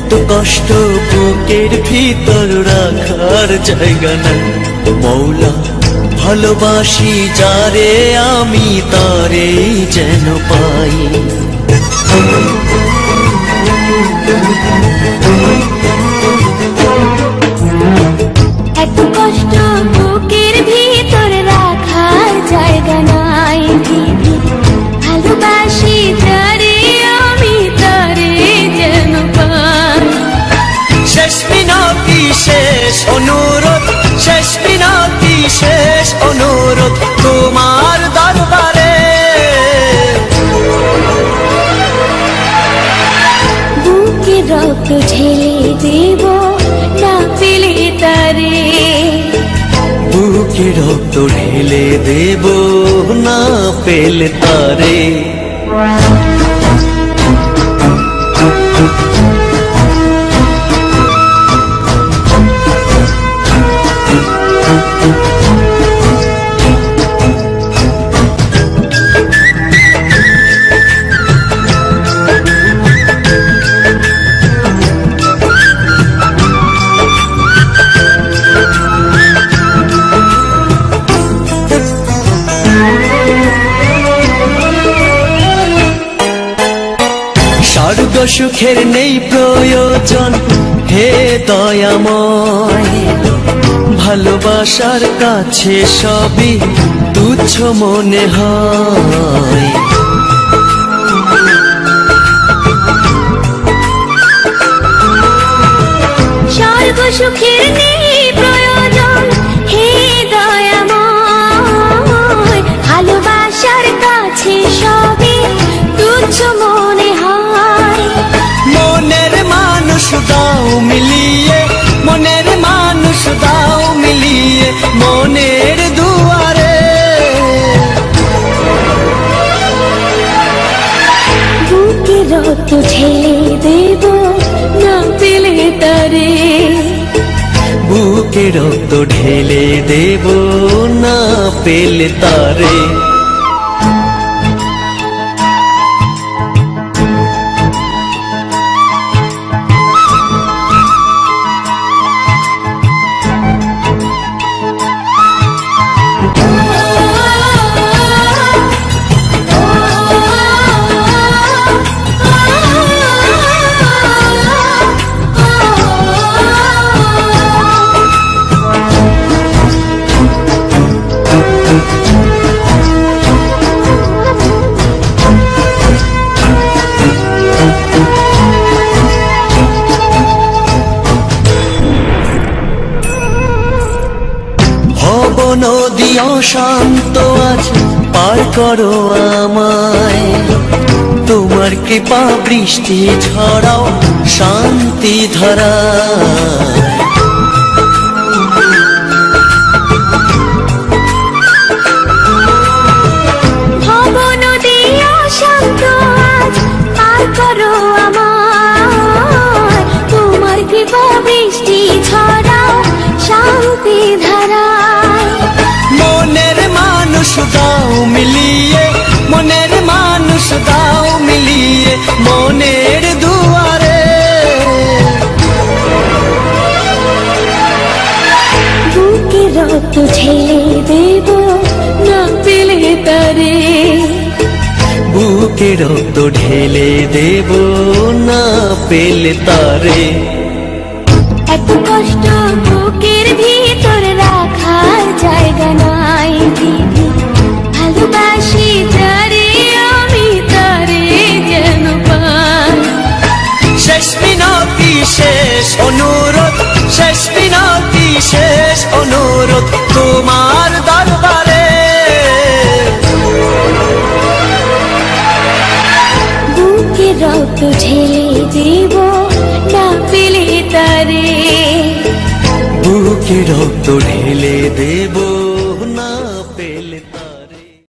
এত কষ্ট বুকের ভিতর রাখার জায়গা নাই। মৌলা ভালোবাসি যারে আমি তারে যেন পাই। এত কষ্ট বুকের ভিতর রাখার জায়গা নাই। ভালোবাসি যারে আমি তারে যেন পাই। শেষ মিনতি শেষ অনুরোধ, শেষ মিনতি শেষ অনুরোধ তোমার দরবারে। বুকে রক্ত ঢেলে দেব না পেলে তারে। বুকে রক্ত ঢেলে দেব না পেলে তারে। স্বর্গ সুখের নেই প্রয়োজন হে দয়াময়। ভালোবাসার কাছে সবই তুচ্ছ মনে হয়। স্বর্গ সুখের নেই প্রয়োজন হে দয়াময়। ভালোবাসার কাছে সবই তুচ্ছ মনে হয়। মনের মানুষ দাও মিলিয়ে, মনের মানুষ দাও মিলিয়ে মনের দুয়ারে। বুকে রক্ত ঢেলে দেব না পেলে তারে। বুকে রক্ত ঢেলে দেব না পেলে তারে। নদী অশান্ত আজ পার করো আমায়। তোমার কৃপা বৃষ্টি ঝরাও শান্তি ধারায়। ভব নদী অশান্ত আজ পার করো আমায়। তোমার কৃপা বৃষ্টি ঝরাও শান্তি ধারায়। মনের মানুষ দাও মিলিয়ে, মনের মানুষ দাও মিলিয়ে মনের দুয়ারে। বুকে রক্ত ঢেলে দেব না পেলে তারে। বুকে রক্ত ঢেলে দেব না পেলে তারে। এত কষ্ট বুকের ভিতর রাখার জায়গা নাই। ভালোবাসি যারে আমি তারে যেন পাই। শেষ মিনতি শেষ অনুরোধ, শেষ মিনতি শেষ অনুরোধ তোমার দরবারে। বুকে রক্ত ঢেলে দেব না পেলে তারে। বুকে রক্ত ঢেলে দেব না পেলে তারে।